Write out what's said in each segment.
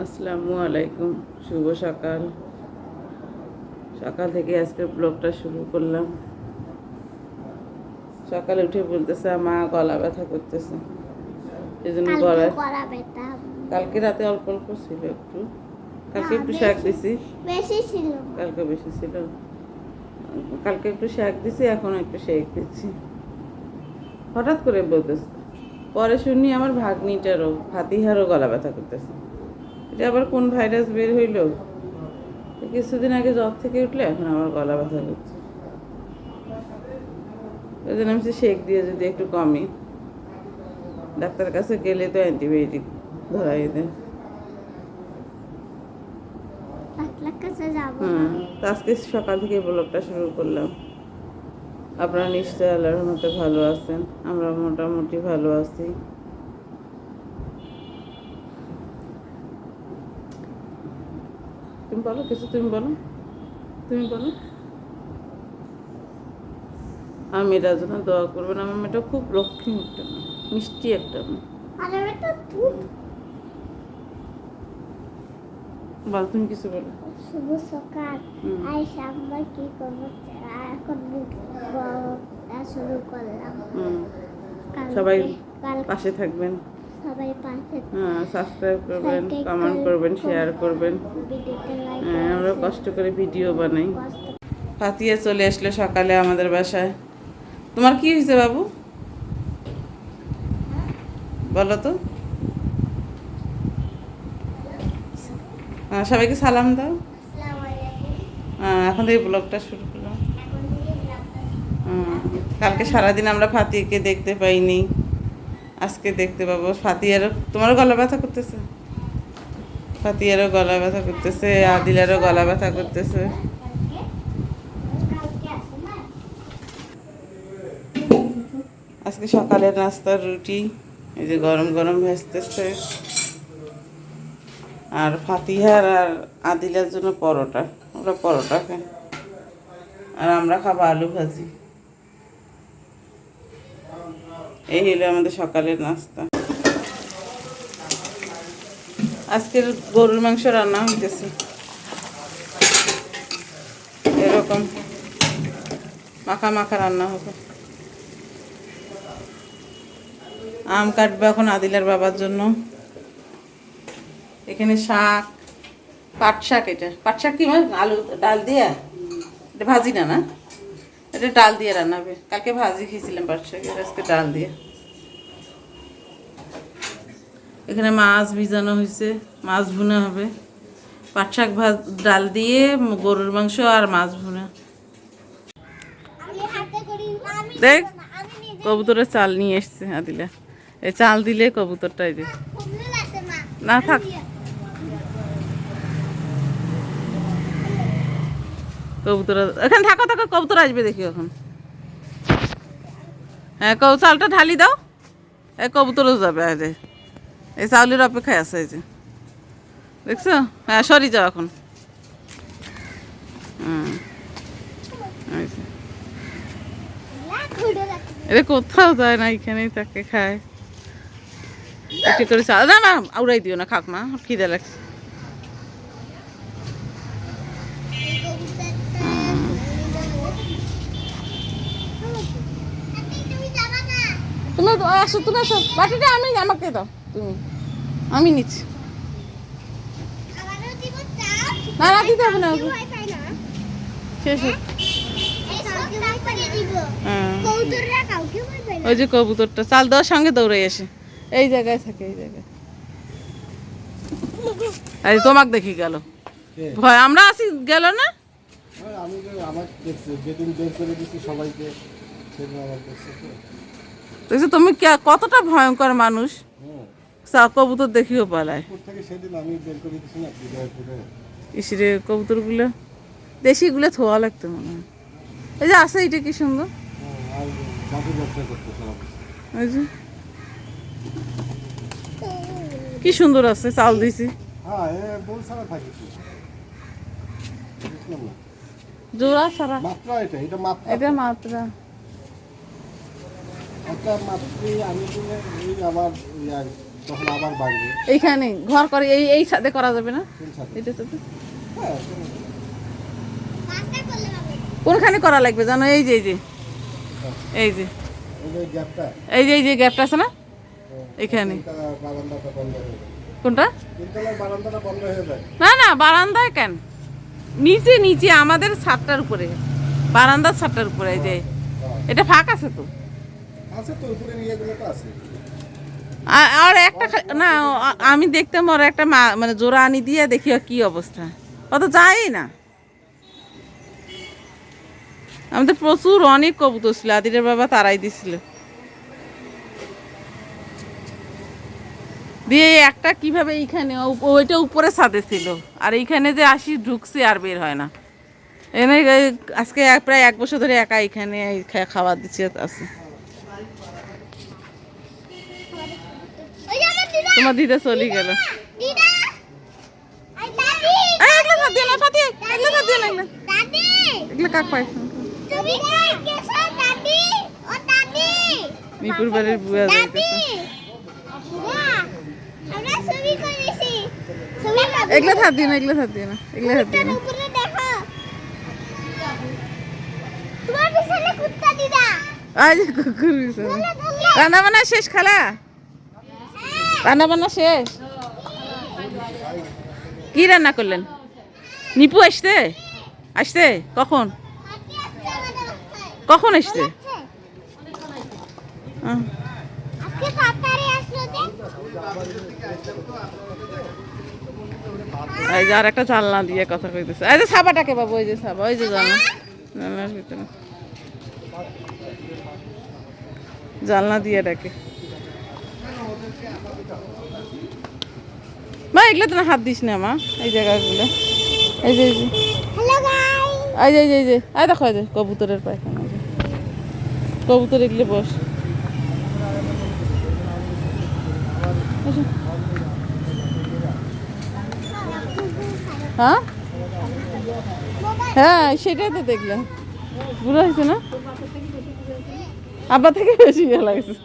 আসসালামু আলাইকুম, শুভ সকাল। সকাল থেকে আজকের ব্লগটা শুরু করলাম। সকালে উঠে বলতেছে মা গলা ব্যথা করতেছে, এই জন্য গলায় গলা ব্যথা। কালকে রাতে অল্প অল্প ছিল, কালকে একটু শাক দিছি, বেশি ছিল, কালকে বেশি ছিল। কালকে একটু শাক দিছি, এখন একটু শেক দিচ্ছি। হঠাৎ করে বলতেছে, পরে শুনি আমার ভাগ্নিটারও ফাতিহারও গলা ব্যথা করতেছে। এটা আবার কোন ভাইরাস বের হইলো? কিছুদিন আগে জ্বর থেকে উঠলে এখন আমার গলা ব্যথা করছে। ওই জন্য আমি শেক দিয়ে যদি একটু কমই, ডাক্তারের কাছে গেলে তো অ্যান্টিবায়োটিক ধরাই দেয়। তো আজকে সকাল থেকে ব্লগটা শুরু করলাম। আপনারা নিশ্চয়ই আল্লাহর মতো ভালো আছেন, আমরা মোটামুটি ভালো আছি। তুমি বলো কিছু, তুমি বলো। আমার মেয়েটার জন্য দোয়া করবেন। আমার মেয়েটা খুব লক্ষ্মী একটা মেয়ে, মিষ্টি একটা মেয়ে। বল, তুমি কিছু বলো। শুভ সকাল। আইসা আমরা কি করবো এখন শুরু করলাম। সবাই পাশে থাকবেন, সবাই পাশে সাবস্ক্রাইব করবেন, কমেন্ট করবেন, শেয়ার করবেন। আমরা কষ্ট করে ভিডিও বানাই। ফাতিয়া চলে আসলো সকালে আমাদের বাসায়। তোমার কি হয়েছে বাবু, বলো তো। সবাইকে সালাম দাও। এখন থেকে ব্লগটা শুরু করলাম। কালকে সারাদিন আমরা ফাতিকে দেখতে পাইনি, আজকে দেখতে পাবো। ফাতিয়ারও, তোমারও গলা ব্যথা করতেছে, ফাতিয়ারও গলা ব্যথা করতেছে, আদিলারও গলা ব্যথা করতেছে। আজকে সকালের নাস্তার রুটি, এই যে গরম গরম ভেজতেছে। আর ফাতিহার আর আদিলার জন্য পরোটা, ওরা পরোটা খায়, আর আমরা খাবো আলু ভাজি। এই হলো আমাদের সকালের নাস্তা। আজকের গরুর মাংস রান্না হইতেছে, এরকম মাখা মাখা রান্না হবে। আম কাটবে এখন আদিলার বাবার জন্য। এখানে শাক, পাট শাক। এটা পাট শাক কি আলু ডাল দিয়ে, এটা ভাজি না, না এটা ডাল দিয়ে রান্না হবে। কালকে ভাজি খেয়েছিলাম পাট শাকের, আজকে ডাল দিয়ে। এখানে মাছ ভিজানো হয়েছে, মাছ ভুনা হবে। পাট শাক ডাল দিয়ে, গরুর মাংস আর মাছ ভুনা। দেখ, কবুতরের চাল নিয়ে এসছে আদিলা। এই চাল দিলে কবুতরটাই দে না থাক। কবুতর এখানে থাকো থাকো, কবুতর আসবে দেখি এখন। হ্যাঁ, চালটা ঢালি দাও, এই কবুতরও যাবে। এই চাউলের অপেক্ষায় আছে, এই যে দেখছো। হ্যাঁ, সরি যাও এখন। এটা কোথাও যায় না, এখানেই তাকে খায়। একটু করে চাল, না না উড়াই দিও না, খাক মা, খিদে লাগছে। তুমি আসো, তুমি আসো, বাটিটা আমাকে দাও, তুমি, আমি নিচ্ছি। না না, দিতে হবে না, শেষ। ওই যে কবুতরটা চাল দেওয়ার সঙ্গে দৌড়ে আসে, এই জায়গায় থাকে, এই জায়গায়। এই তোমাকে দেখি গেল, ভয় আমরা আসি গেল না। দেখছো তুমি কতটা ভয়ঙ্কর মানুষ, কবুতর দেখিও পালায়। ইসরে কবুতর গুলো, দেশি গুলো থোয়া লাগতো মনে হয়। এই যে আছে, এটা কি সুন্দর, কি সুন্দর আছে, চাল দিছি। জোড়া সারা এটা মাত্রা। তখন আবার বাড়বে। এইখানে ঘর করে এই ছাদে করা যাবে না? কোন ছাদে? এটা ছাদে হ্যাঁ, পাঁচটা করলে হবে। কোনখানে করা লাগবে জানো? এই যে এই যে এই যে গ্যাপটা, এই যে গ্যাপটা আছে না এখানে। তিনতলার বারান্দাটা বন্ধ হয়ে যায়। কোনটা? তিনতলার বারান্দাটা বন্ধ হয়ে যায়। না না, বারান্দায় কেন? নিচে নিচে আমাদের ছাদটার উপরে, বারান্দার ছাদটার উপরে। এই যে হ্যাঁ, এটা ফাঁক আছে তো। আছে তো, উপরে ইয়েগুলো তো আছে। আর একটা না, আমি দেখতাম ওর একটা মানে জোড়া আনি দিয়ে দেখি ওর কি অবস্থা। অত যায়ই না। আমাদের প্রচুর অনেক কবুতর ছিল, আদিরের বাবা তারাই দিছিল। দিয়ে এই একটা কিভাবে এইখানে, ওইটা উপরে ছাদে ছিল, আর এইখানে যে আসি ঢুকছে আর বের হয় না। এনে আজকে প্রায় 1 বছর ধরে একা এখানে খাবার দিচ্ছে আছে। ওই যে আমার দিদা, তোমার দিদা চলে গেল। দিদা, আই দাদি, এগুলো থাক দিয়ে না ফাতি, এগুলো থাক দিয়ে না, দাদি, এগুলো কাক পাই। তুমি গেছো দাদি? ও দাদি, মিপুর বাড়ির বুয়া দাদি, যাইতেছে। বুয়া, আমরা ছবি করেছি। ছবি এগুলো থাক দিয়ে না, এগুলো থাক দিয়ে না, এগুলো থাক দিয়ে না। উপরে দেখো, তোমার পিছনে কুত্তা দিদা। আজ কুকুর বিছানা। রান্না বান্না শেষ খালা? রান্না বান্না শেষ? কি রান্না করলেন? নিপু আসতে আসতে কখন কখন আসতে? আজকে তাড়াতাড়ি আসলো যে। এই যে আর একটা জানলা দিয়ে কথা কইতেছে। এই যে সাবাটাকে বাবু, ওই যে সাবা, ওই যে জানলা, জানলার ভিতরে জানলা দিয়ে ডাকে। মা এগুলো তো না হাত দিস না মা, এই জায়গাগুলো। এই যে হ্যালো গাইস, এই যে এই দেখো, এই যে কবুতরের পায়খানা। এই যে কবুতর এগুলো বস। আসো। হ্যাঁ হ্যাঁ, সেটাই তো দেখলাম। বুড়ো হয়েছে না? আব্বা থেকে বেশি ইয়ে লাগছে।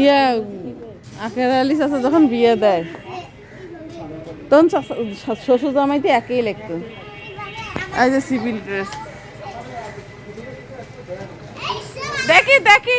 ইয়া আখের আলী চাচা যখন বিয়ে দেয় তখন শ্বশুর জামাইতে একই লাগতো। এই যে সিভিল ড্রেস, দেখি দেখি,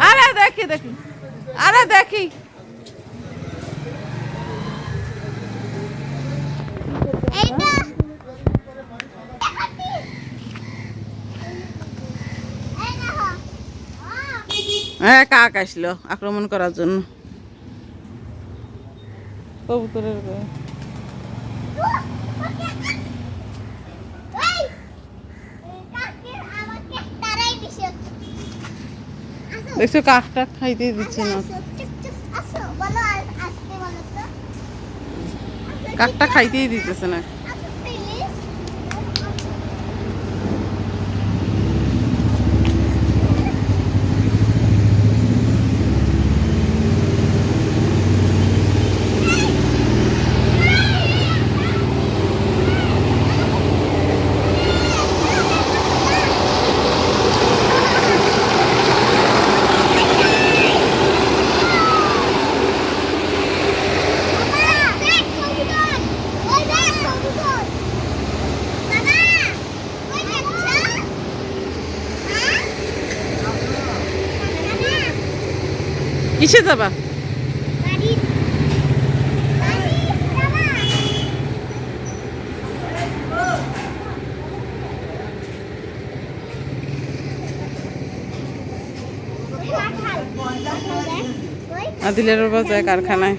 আরে দেখি দেখি, আরে দেখি। এইটা এই দেখো, হ্যাঁ, কাক আসলো আক্রমণ করার জন্য কবুতরের গায়ে। ওই কাকে আমাকে তারাই দিছে। দেখছো কাকটা খাইতে দিচ্ছে না, আসো বলো, আসতে বলো তো। কাকটা খাইতেই দিতেছে না। আসো প্লিজ। কিসে যাবা? আদিলের বাবা যায় কারখানায়।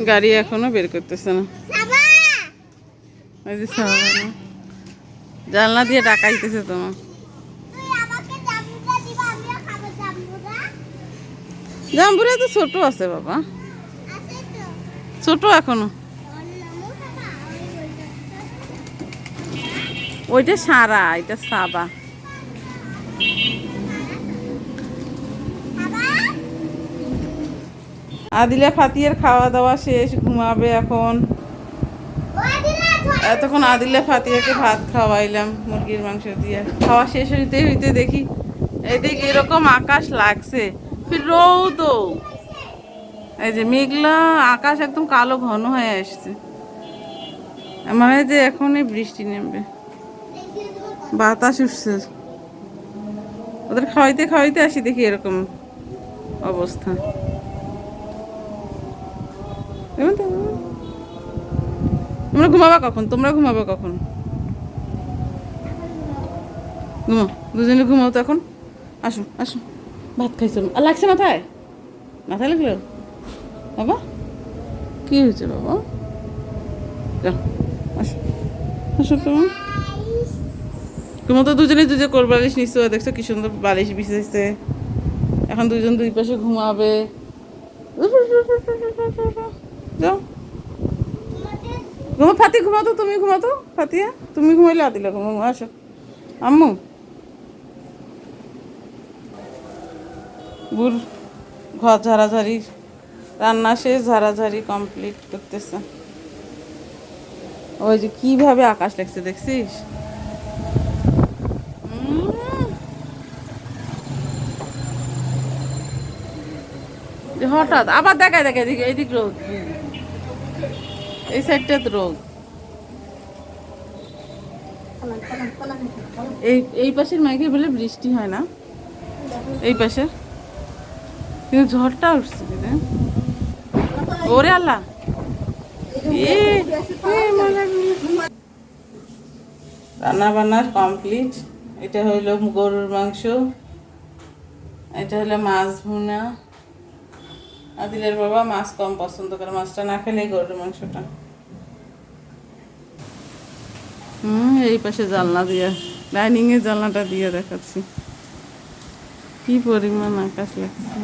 গাড়ি এখনো বের করতেছে না। এই যে সাবা না, জানলা দিয়ে ডাকাইতেছে তোমার। জাম্বুরা তো ছোট আছে বাবা, ছোট এখনো। ওইটা সারা, এটা সাবা। আদিলা ফাতিয়ার খাওয়া দাওয়া শেষ, ঘুমাবে এখন। এতক্ষণ আদিল্লা ফাতিহাকে ভাত খাওয়াইলাম মুরগির মাংস দিয়ে। খাওয়া শেষ হইতে হইতে দেখি এদিকে এরকম আকাশ লাগছে, ফির রৌদও। এই যে মেঘলা আকাশ একদম কালো ঘন হয়ে আসছে, মানে যে এখনই বৃষ্টি নেমবে। বাতাস উঠছে, ওদের খাওয়াইতে খাওয়াইতে আসি দেখি এরকম অবস্থা। তোমরা ঘুমাবা কখন? ঘুমাও, দুজনে ঘুমাও তো এখন। আসো আসো, ভাত খাইছো? আর লাগছে মাথায়? মাথায় লাগলো বাবা? কি হয়েছে বাবা? যাও, আসো আসো তোমার। তোমার তো দুজনে দুজনে কোল বালিশ নিচ্ছ, দেখছো কি সুন্দর বালিশ বিছাইছে। এখন দুজন দুই পাশে ঘুমাবে। যাও ঘুমো ফাতি, ঘুমাও তো তুমি, ঘুমাও তো ফাতিয়া, তুমি ঘুমাইলে আদিলা ঘুমাও। আসো আম্মু। বুর ঘর ঝাড়াঝাড়ি, রান্না শেষ, ঝাড়াঝাড়ি কমপ্লিট করতেছে। ওই যে কিভাবে আকাশ লাগছে দেখছিস? হঠাৎ আবার দেখায় দেখায় এদিকে, এইদিক রোদ, এই সাইডটা তো রোদ। এই পাশের মেঘে বলে বৃষ্টি হয় না, এই পাশের কিন্তু ঝড়টা উঠছে। ওরে আল্লাহ, রান্না বান্না কমপ্লিট। এটা হইল গরুর মাংস, এটা হলো মাছ ভুনা। আদিলের বাবা মাছ কম পছন্দ করে, মাছটা না খেলে গরুর মাংসটা। এই পাশে জানলা দিয়ে, ডাইনিং এর জানলাটা দিয়ে দেখাচ্ছি কি পরিমাণ আকাশ লাগছে।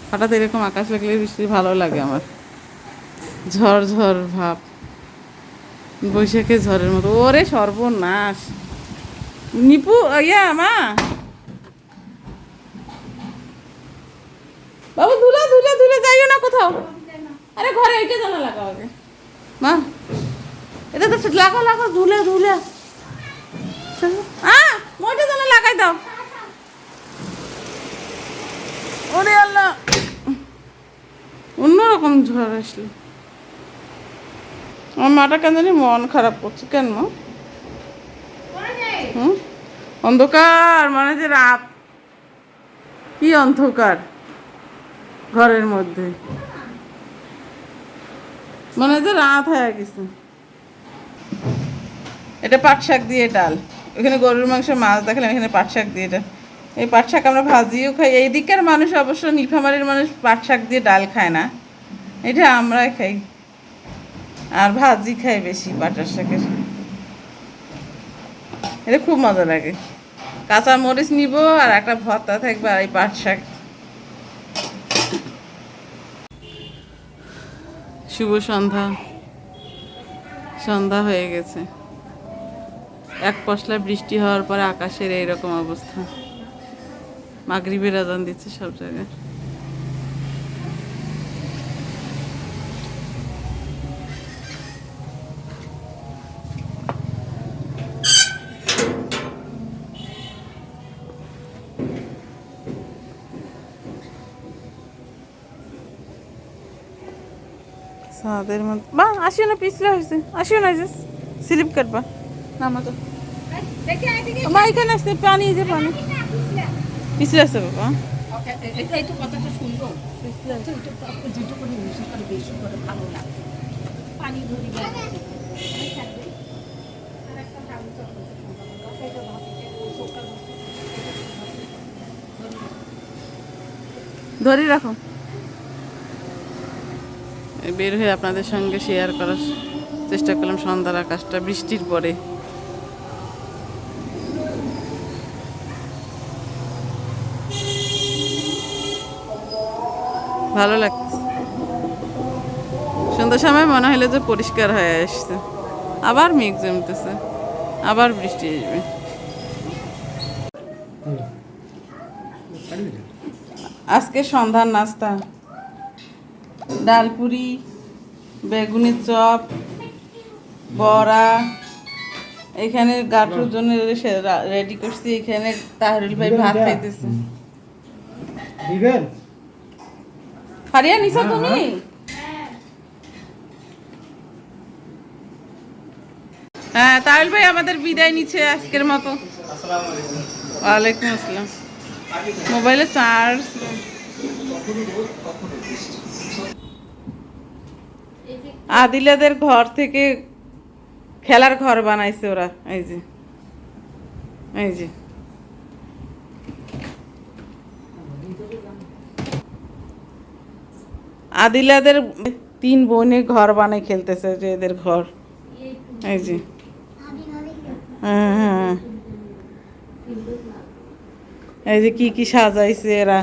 হঠাৎ এরকম আকাশ লাগলে বেশি ভালো লাগে আমার, ঝড় ঝড় ভাব, বৈশাখে ঝড়ের মতো। ওরে সর্বনাশ, নিপু ইয়া মা বাবু, ধুলে ধুলে ধুলে যাইও না কোথাও। আরে ঘরে এইটা জানা লাগাও আগে মা, এটা তো লাগাও লাগাও, ধুলে ধুলে মোটা জানা লাগাই দাও। ওরে আল্লাহ, অন্যরকম ঝড় আসলো। আমার মাটা কেন জানি মন খারাপ করছে। কেন মা? অন্ধকার, মানে যে রাত, কি অন্ধকার ঘরের মধ্যে, মানে যে রাত হয়ে গেছে। এটা পাট শাক দিয়ে ডাল, এখানে গরুর মাংস, মাছ দেখালাম, এখানে পাট শাক দিয়ে ডাল। এই পাট শাক আমরা ভাজিও খাই। এই দিকের মানুষ অবশ্য, নীলফামারীর মানুষ পাট শাক দিয়ে ডাল খায় না, এটা আমরাই খাই, আর ভাজি খাই বেশি পাটার শাকের। এটা খুব মজা লাগে। কাঁচা মরিচ নিব আর একটা ভর্তা থাকবে, আর এই পাট শাক। শুভ সন্ধ্যা, সন্ধ্যা হয়ে গেছে। এক পশলা বৃষ্টি হওয়ার পরে আকাশের এইরকম অবস্থা। মাগরিবের আজান দিচ্ছে সব জায়গায়। সাদের মধ্যে বা আসিও না, পিছলে হয়েছে, আসিও না, স্লিপ কাটবা নামা তো। মা এখানে আসতে পানি, যে পানি পিছলে আসতে বাবা। ধরে রাখো। বের হয়ে আপনাদের সঙ্গে শেয়ার করার চেষ্টা করলাম সন্ধ্যার আকাশটা বৃষ্টির পরে। ভালো লাগছে। সন্ধ্যার সময় মনে হলো যে পরিষ্কার হয়ে আসছে, আবার মেঘ জমতেছে, আবার বৃষ্টি আসবে। আজকে সন্ধ্যার নাস্তা ডালপুরি, বেগুনের চপ, বড়া এখানে গাঠুর জন্য রেডি করছি। এখানে তাহরুল ভাই ভাত খাইতেছে। দিবেন? ফারিয়া নিছো তুমি? হ্যাঁ, তাহরুল ভাই আমাদের বিদায় নিচ্ছে আজকের মতো। ওয়ালাইকুম আসসালাম। মোবাইলে চার্জ আদিলাদের ঘর থেকে খেলার ঘর বানাইছে ওরা। এই যে এই যে আদিলাদের 3 বোনে ঘর বানাই খেলতেছে, যে এদের ঘর। এই যে হ্যাঁ হ্যাঁ, এই যে কি কি সাজাইছে এরা।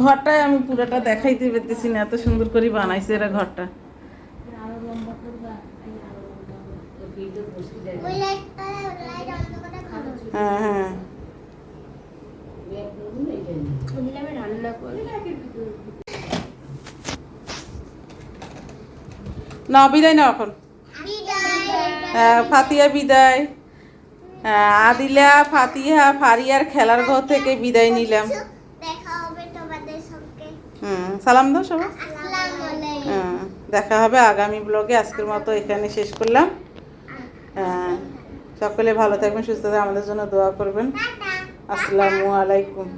ঘরটায় আমি পুরোটা দেখাইতে পারতেছি না, এত সুন্দর করে বানাইছে এরা ঘরটা। ওই লাইটটা লাইট অন্ধ করে খাবো। হ্যাঁ হ্যাঁ, না বিদায় নাও এখন। বিদায়। ফাতিয়া বিদায়। আদিলা, ফাতিহা, ফারিয়ার খেলার ঘর থেকে বিদায় নিলাম। দেখা হবে তোমাদের সঙ্গে। সালাম দাও সবাই। আসসালামু আলাইকুম। দেখা হবে আগামী ব্লগে। আজকের মতো এখানে শেষ করলাম। সকলে ভালো থাকবেন, সুস্থ থাকবেন, আমাদের জন্য দোয়া করবেন। টাটা। আসসালামু আলাইকুম।